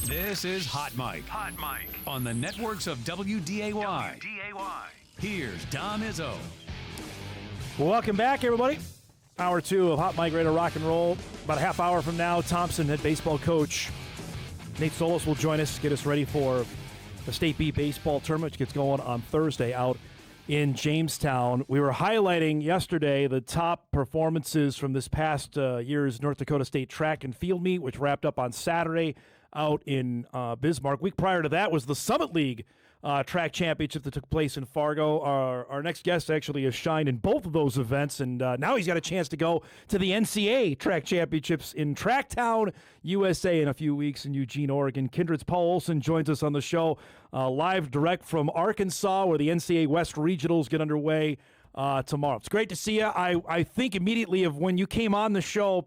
This is Hot Mike. Hot Mike. On the networks of WDAY. WDAY. Here's Dom Izzo. Welcome back, everybody. Hour 2 of Hot Mike, ready to rock and roll. About a half hour from now, Thompson head baseball coach Nate Solis will join us, get us ready for the State B baseball tournament, which gets going on Thursday out in Jamestown. We were highlighting yesterday the top performances from this past year's North Dakota State track and field meet, which wrapped up on Saturday out in Bismarck. Week prior to that was the Summit League track championship that took place in Fargo. Our next guest actually has shined in both of those events, and now he's got a chance to go to the NCAA Track Championships in Tracktown, USA in a few weeks in Eugene, Oregon. Kindred's Paul Olson joins us on the show live direct from Arkansas, where the NCAA West Regionals get underway tomorrow. It's great to see you. I think immediately of when you came on the show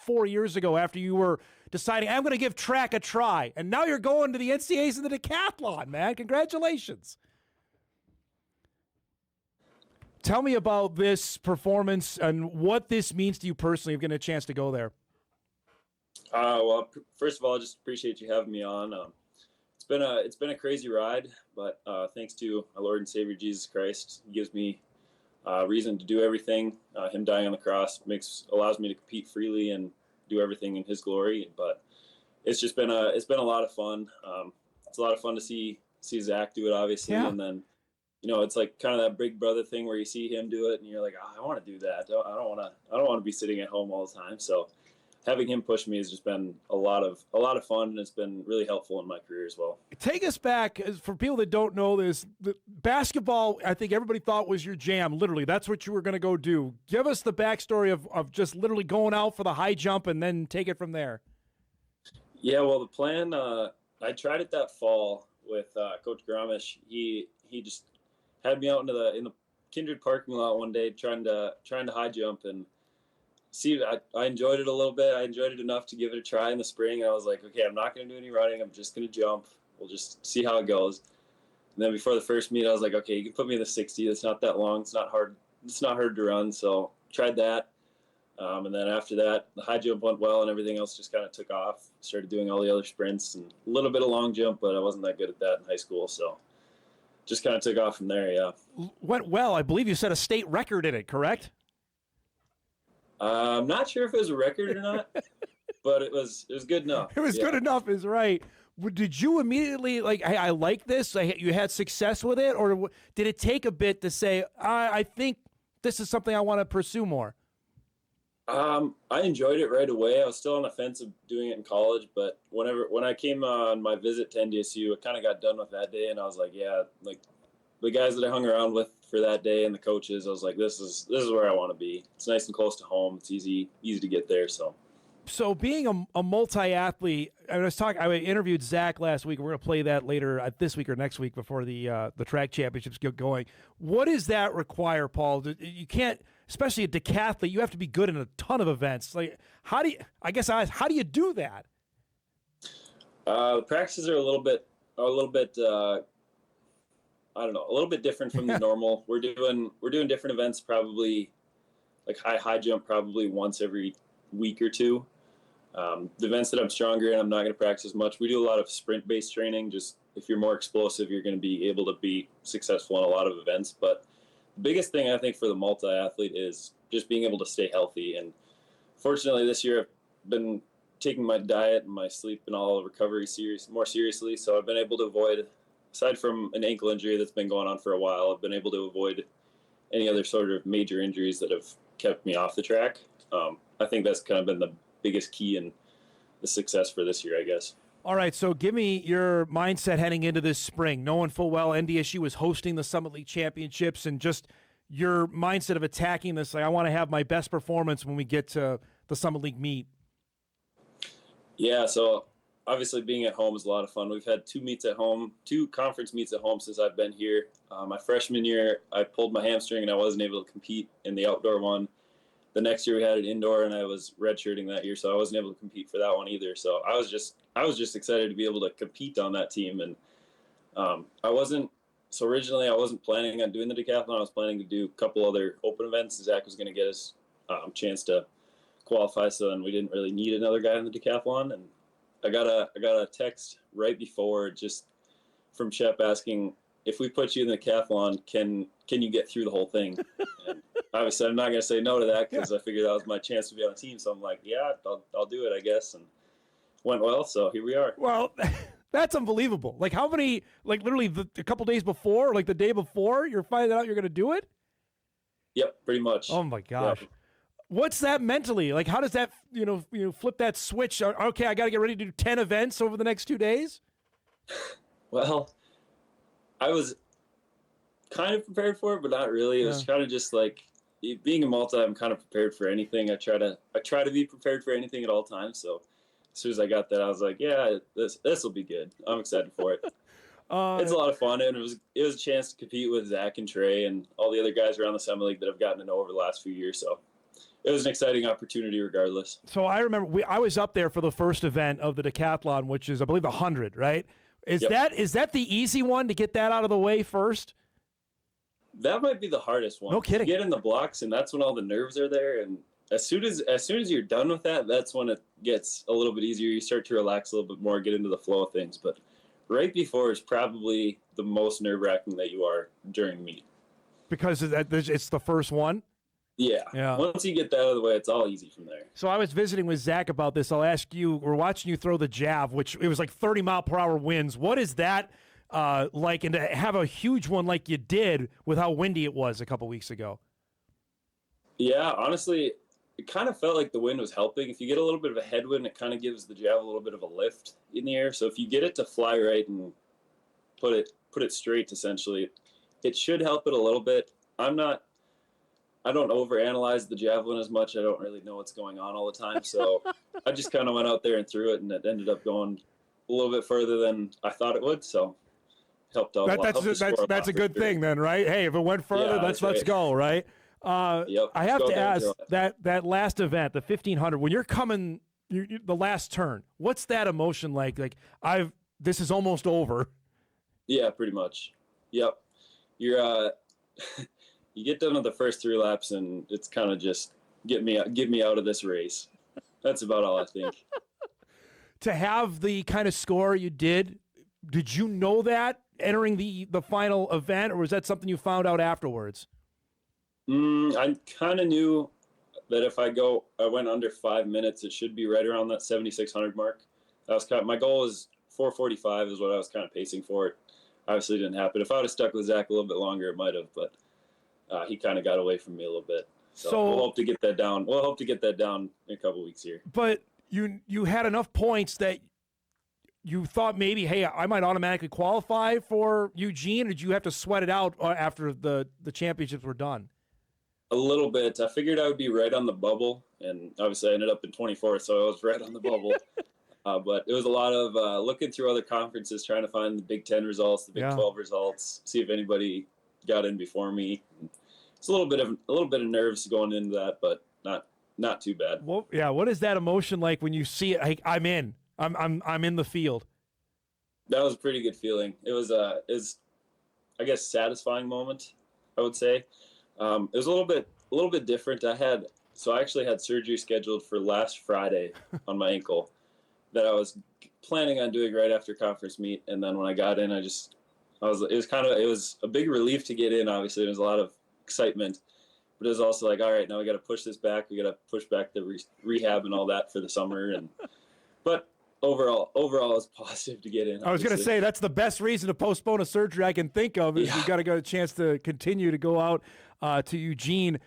4 years ago after you were deciding, I'm going to give track a try, and now you're going to the NCAAs in the decathlon, man. Congratulations. Tell me about this performance and what this means to you personally of getting a chance to go there. Well, first of all, I just appreciate you having me on. It's been a crazy ride, but thanks to our Lord and Savior Jesus Christ, He gives me reason to do everything. Him dying on the cross allows me to compete freely and do everything in His glory. But it's been a lot of fun. It's a lot of fun to see Zach do it, obviously, and then it's like kind of that big brother thing where you see him do it and you're like, I want to do that. I don't want to be sitting at home all the time. So having him push me has just been a lot of fun, and it's been really helpful in my career as well. Take us back, for people that don't know this, the basketball, I think everybody thought was your jam. Literally, that's what you were going to go do. Give us the backstory of just literally going out for the high jump and then take it from there. Yeah, well, the plan, I tried it that fall with Coach Gramish. He just had me out in the Kindred parking lot one day trying to high jump, and I enjoyed it a little bit. I enjoyed it enough to give it a try in the spring. And I was like, okay, I'm not going to do any running. I'm just going to jump. We'll just see how it goes. And then before the first meet, I was like, okay, you can put me in the 60. It's not that long. It's not hard. It's not hard to run. So tried that. And then after that, the high jump went well, and everything else just kind of took off. Started doing all the other sprints and a little bit of long jump, but I wasn't that good at that in high school. So just kind of took off from there. Yeah. Went well. I believe you set a state record in it, correct? I'm not sure if it was a record or not, but it was good enough. It was good enough is right. Did you immediately hey, I like this? You had success with it, or did it take a bit to say, I think this is something I want to pursue more? I enjoyed it right away. I was still on the fence of doing it in college, but when I came on my visit to NDSU, I kind of got done with that day, and I was like, yeah, like the guys that I hung around with for that day and the coaches, I was like, this is where I want to be. It's nice and close to home. It's easy to get there. So being a multi-athlete, I interviewed Zach last week. We're going to play that later this week or next week before the track championships get going. What does that require, Paul? You can't, especially a decathlete, you have to be good in a ton of events. Like, how do you do that? The practices are a little bit I don't know, a little bit different from the normal. We're doing different events, probably like high jump probably once every week or two. The events that I'm stronger in, I'm not going to practice as much. We do a lot of sprint-based training. Just if you're more explosive, you're going to be able to be successful in a lot of events. But the biggest thing I think for the multi-athlete is just being able to stay healthy. And fortunately this year I've been taking my diet and my sleep and all recovery more seriously. So I've been able to avoid, aside from an ankle injury that's been going on for a while, I've been able to avoid any other sort of major injuries that have kept me off the track. I think that's kind of been the biggest key in the success for this year, I guess. All right, so give me your mindset heading into this spring, knowing full well NDSU is hosting the Summit League Championships, and just your mindset of attacking this. Like, I want to have my best performance when we get to the Summit League meet. Yeah, so obviously being at home is a lot of fun. We've had two conference meets at home since I've been here. My freshman year, I pulled my hamstring and I wasn't able to compete in the outdoor one. The next year we had it indoor, and I was redshirting that year, so I wasn't able to compete for that one either. So I was just excited to be able to compete on that team. And originally I wasn't planning on doing the decathlon. I was planning to do a couple other open events. Zach was going to get us chance to qualify, so then we didn't really need another guy in the decathlon. And I got a text right before, just from Shep asking, if we put you in the decathlon, can you get through the whole thing? And obviously, I'm not going to say no to that because I figured that was my chance to be on the team. So I'm like, yeah, I'll do it, I guess. And went well, so here we are. Well, that's unbelievable. Like how many, like literally a couple days before, like the day before, you're finding out you're going to do it? Yep, pretty much. Oh my gosh. Yep. What's that mentally? Like how does that, flip that switch? Okay, I got to get ready to do 10 events over the next 2 days? Well, I was kind of prepared for it, but not really. It was kind of just like being a multi. I'm kind of prepared for anything. I try to be prepared for anything at all times. So as soon as I got that, I was like, yeah, this will be good. I'm excited for it. It's a lot of fun, and it was a chance to compete with Zach and Trey and all the other guys around the Summer League that I've gotten to know over the last few years. So it was an exciting opportunity, regardless. So I remember I was up there for the first event of the decathlon, which is I believe 100, right? Is that the easy one to get that out of the way first? That might be the hardest one. No kidding. You get in the blocks, and that's when all the nerves are there. And as soon as you're done with that, that's when it gets a little bit easier. You start to relax a little bit more, get into the flow of things. But right before is probably the most nerve-wracking that you are during the meet. Because it's the first one? Yeah. Once you get that out of the way, it's all easy from there. So I was visiting with Zach about this. I'll ask you, we're watching you throw the jav, which it was like 30-mile-per-hour winds. What is that like? And to have a huge one like you did with how windy it was a couple weeks ago. Yeah, honestly, it kind of felt like the wind was helping. If you get a little bit of a headwind, it kind of gives the jav a little bit of a lift in the air. So if you get it to fly right and put it straight, essentially, it should help it a little bit. I don't overanalyze the javelin as much. I don't really know what's going on all the time. So I just kind of went out there and threw it, and it ended up going a little bit further than I thought it would. So it helped out. That's a good thing then, right? Hey, if it went further, let's go, right? Yep. I have to ask that last event, the 1500, when you're coming, the last turn, what's that emotion like? Like this is almost over. Yeah, pretty much. Yep. You're you get done with the first 3 laps, and it's kind of just get me out of this race. That's about all I think. To have the kind of score you did you know that entering the final event, or was that something you found out afterwards? I kind of knew that if I went under 5 minutes, it should be right around that 7,600 mark. That was my goal was 4:45 is what I was kind of pacing for. It obviously didn't happen. If I would have stuck with Zach a little bit longer, it might have, but he kind of got away from me a little bit. So we'll hope to get that down. We'll hope to get that down in a couple weeks here. But you had enough points that you thought maybe, hey, I might automatically qualify for Eugene, or did you have to sweat it out after the championships were done? A little bit. I figured I would be right on the bubble, and obviously I ended up in 24th, so I was right on the bubble. But it was a lot of looking through other conferences, trying to find the Big 10 results, the Big 12 results, see if anybody got in before me. It's a little bit of nerves going into that, but not too bad. Well, yeah. What is that emotion like when you see it? Like, I'm in the field. That was a pretty good feeling. It was I guess satisfying moment, I would say. It was a little bit different. I actually had surgery scheduled for last Friday on my ankle that I was planning on doing right after conference meet, and then when I got in, it was a big relief to get in. Obviously, there's a lot of excitement, but it was also like, all right, now we got to push this back. We got to push back the rehab and all that for the summer. But overall, it's positive to get in. I was going to say that's the best reason to postpone a surgery I can think of is you've got to get a chance to continue to go out to Eugene.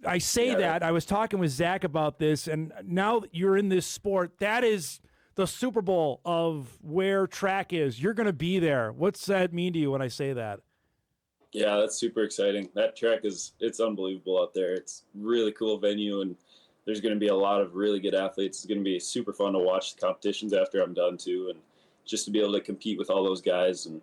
I say that. Right. I was talking with Zach about this, and now that you're in this sport, that is the Super Bowl of where track is. You're going to be there. What's that mean to you when I say that? Yeah, that's super exciting. That track it's unbelievable out there. It's a really cool venue, and there's going to be a lot of really good athletes. It's going to be super fun to watch the competitions after I'm done too, and just to be able to compete with all those guys. And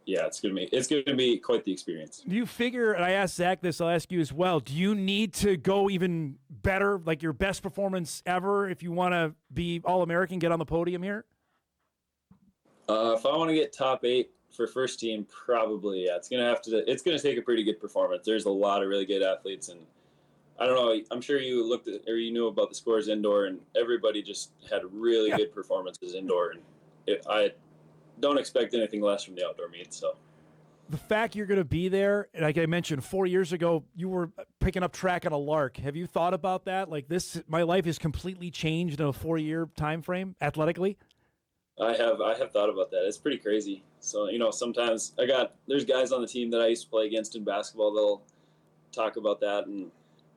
yeah, it's going to be quite the experience. Do you figure, and I asked Zach this, I'll ask you as well, do you need to go even better, like your best performance ever, if you want to be All-American, get on the podium here? If I want to get top 8 for first team, probably, yeah. It's going to take a pretty good performance. There's a lot of really good athletes, and I don't know. I'm sure you looked at or you knew about the scores indoor, and everybody just had really good performances indoor. And I don't expect anything less from the outdoor meet. So The fact you're going to be there, like I mentioned, 4 years ago, you were picking up track on a lark. Have you thought about that? Like my life has completely changed in a 4-year time frame athletically. I have thought about that. It's pretty crazy. So sometimes there's guys on the team that I used to play against in basketball. They'll talk about that, and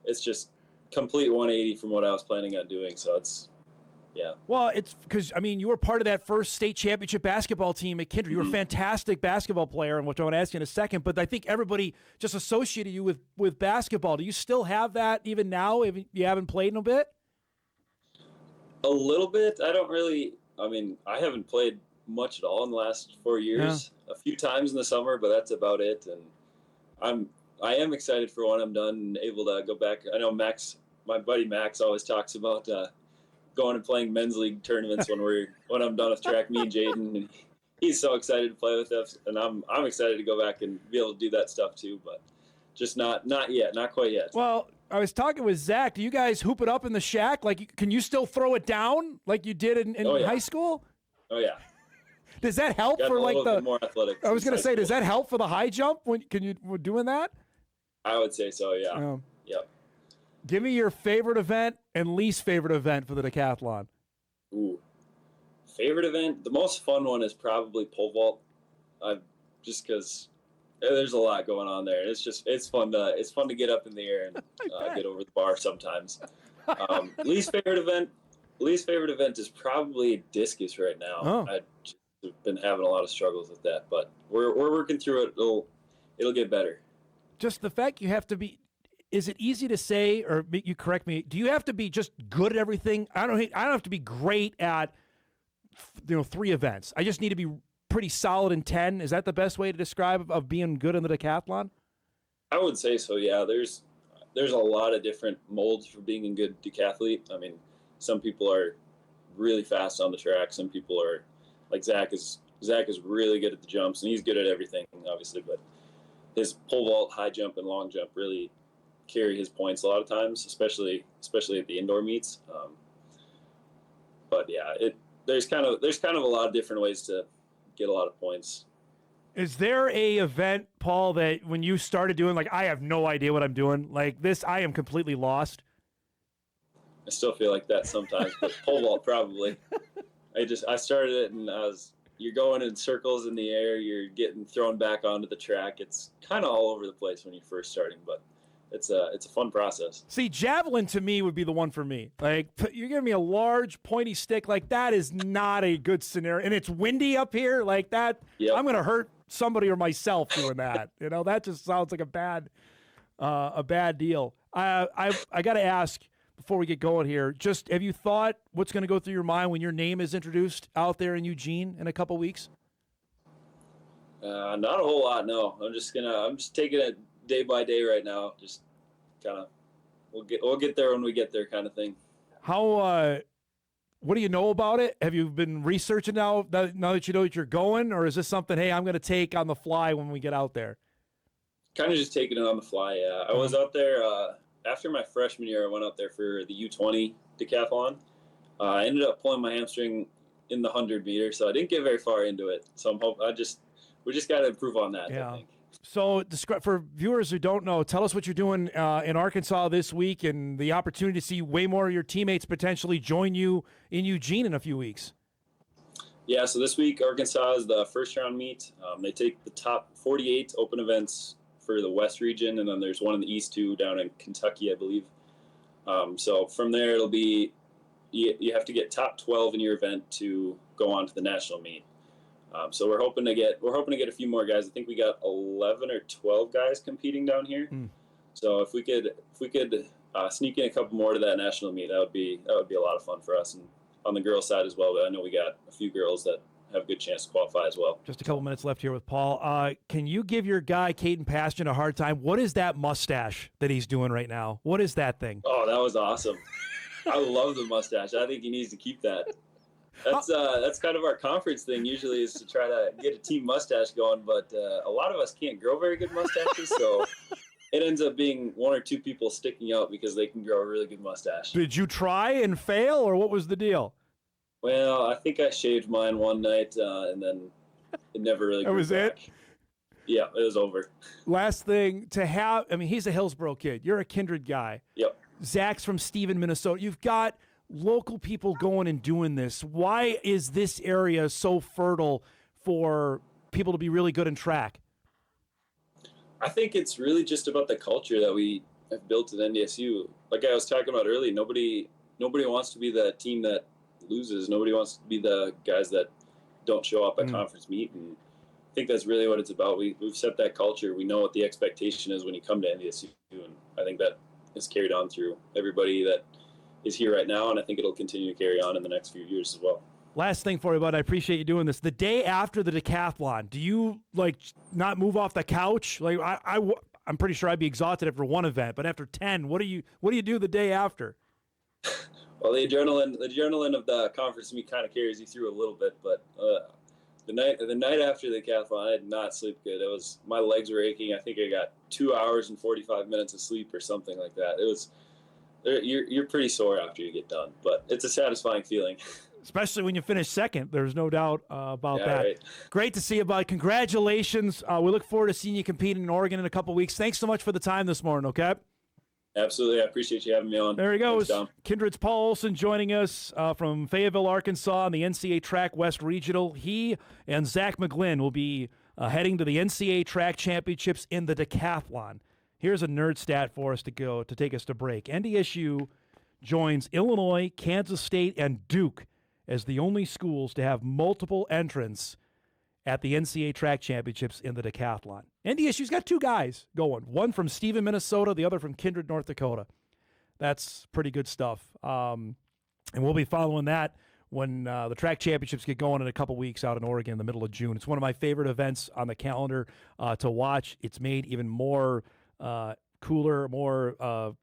it's just complete 180 from what I was planning on doing. So it's, yeah. Well, it's because, you were part of that first state championship basketball team at Kindred. You were a fantastic basketball player, and which I want to ask you in a second, but I think everybody just associated you with basketball. Do you still have that even now if you haven't played in a bit? A little bit. I haven't played much at all in the last 4 years. Yeah. A few times in the summer, but that's about it. And I am excited for when I'm done and able to go back. I know my buddy Max always talks about going and playing men's league tournaments when I'm done with track. Me and Jaden, and he's so excited to play with us, and I'm excited to go back and be able to do that stuff too. But just not yet, not quite yet. Well, I was talking with Zach. Do you guys hoop it up in the shack? Like, can you still throw it down like you did in high school? Oh yeah. Does that help for like the more athletic? I was going to say, does that help for the high jump when we're doing that? I would say so. Yeah. Yep. Give me your favorite event and least favorite event for the decathlon. Ooh, favorite event. The most fun one is probably pole vault. Just because there's a lot going on there. It's fun to get up in the air and get over the bar sometimes. Least favorite event is probably discus right now. Oh. I've been having a lot of struggles with that, but we're working through it. It'll get better. Just the fact you have to be. Is it easy to say, or you correct me? Do you have to be just good at everything? I don't have to be great at 3 events. I just need to be pretty solid in 10. Is that the best way to describe of being good in the decathlon? I would say so. Yeah, there's a lot of different molds for being a good decathlete. Some people are really fast on the track. Some people are like Zach is really good at the jumps, and he's good at everything, obviously. But his pole vault, high jump, and long jump really carry his points a lot of times, especially at the indoor meets. But yeah, there's kind of a lot of different ways to get a lot of points. Is there a event, Paul, that when you started doing, like, I have no idea what I'm doing, like this, I am completely lost? I still feel like that sometimes, but pole vault probably. I started it, and you're going in circles in the air, you're getting thrown back onto the track. It's kind of all over the place when you're first starting, but it's a fun process. See, javelin to me would be the one for me. Like, you're giving me a large pointy stick, like that is not a good scenario. And it's windy up here, like that. Yep. I'm going to hurt somebody or myself doing that. That just sounds like a bad deal. I got to ask before we get going here, just have you thought what's going to go through your mind when your name is introduced out there in Eugene in a couple weeks? Not a whole lot, no. I'm just taking it day by day right now. Just kind of, we'll get there when we get there, kind of thing. How? What do you know about it? Have you been researching now that you know that you're going, or is this something? Hey, I'm going to take on the fly when we get out there. Kind of just taking it on the fly. Yeah, I was out there after my freshman year. I went out there for the U20 decathlon. I ended up pulling my hamstring in the 100 meter, so I didn't get very far into it. So we just got to improve on that. Yeah. I think. So for viewers who don't know, tell us what you're doing in Arkansas this week and the opportunity to see way more of your teammates potentially join you in Eugene in a few weeks. Yeah, so this week Arkansas is the first round meet. They take the top 48 open events for the West region, and then there's one in the East too down in Kentucky, I believe. So from there it'll be you have to get top 12 in your event to go on to the national meet. So we're hoping to get a few more guys. I think we got 11 or 12 guys competing down here. So if we could sneak in a couple more to that national meet, that would be a lot of fun for us, and on the girls' side as well. But I know we got a few girls that have a good chance to qualify as well. Just a couple minutes left here with Paul. Can you give your guy Caden Pastian a hard time? What is that mustache that he's doing right now? What is that thing? Oh, that was awesome. I love the mustache. I think he needs to keep that. That's kind of our conference thing usually, is to try to get a team mustache going, but a lot of us can't grow very good mustaches, so it ends up being one or two people sticking out because they can grow a really good mustache. Did you try and fail, or what was the deal? Well, I think I shaved mine one night, and then it never really grew That was back. it? Yeah, it was over. Last thing to have, I mean, he's a Hillsboro kid. You're a Kindred guy. Yep. Zach's from Stephen, Minnesota. You've got local people going and doing this. Why is this area so fertile for people to be really good in track? I think it's really just about the culture that we have built at NDSU. Like I was talking about earlier, nobody wants to be the team that loses. Nobody wants to be the guys that don't show up at conference meet. And I think that's really what it's about. We've set that culture. We know what the expectation is when you come to NDSU, and I think that is carried on through everybody that is here right now, and I think it'll continue to carry on in the next few years as well. Last thing for you, bud. I appreciate you doing this. The day after the decathlon, do you not move off the couch? I'm pretty sure I'd be exhausted after one event, but after 10, what do you do the day after? Well, the adrenaline of the conference meet kind of carries you through a little bit, but the night after the decathlon, I did not sleep good. My legs were aching. I think I got 2 hours and 45 minutes of sleep or something like that. You're pretty sore after you get done, but it's a satisfying feeling. Especially when you finish second. There's no doubt about that. Right. Great to see you, bud. Congratulations. We look forward to seeing you compete in Oregon in a couple weeks. Thanks so much for the time this morning, okay? Absolutely. I appreciate you having me on. There he goes. Thanks, Tom. Kindred's Paul Olson joining us from Fayetteville, Arkansas on the NCAA Track West Regional. He and Zach McGlynn will be heading to the NCAA Track Championships in the decathlon. Here's a nerd stat for us to take us to break. NDSU joins Illinois, Kansas State, and Duke as the only schools to have multiple entrants at the NCAA Track Championships in the decathlon. NDSU's got two guys going, one from Stephen, Minnesota, the other from Kindred, North Dakota. That's pretty good stuff. And we'll be following that when the track championships get going in a couple weeks out in Oregon in the middle of June. It's one of my favorite events on the calendar to watch. It's made even more cooler, more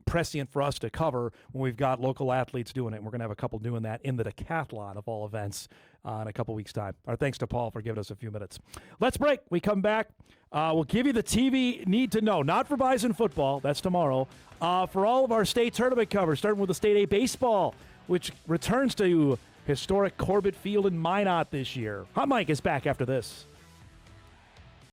prescient for us to cover when we've got local athletes doing it. And we're going to have a couple doing that in the decathlon of all events in a couple weeks' time. Our thanks to Paul for giving us a few minutes. Let's break. We come back. We'll give you the TV need to know, not for Bison football. That's tomorrow. For all of our state tournament coverage, starting with the State A baseball, which returns to historic Corbett Field in Minot this year. Hot Mike is back after this.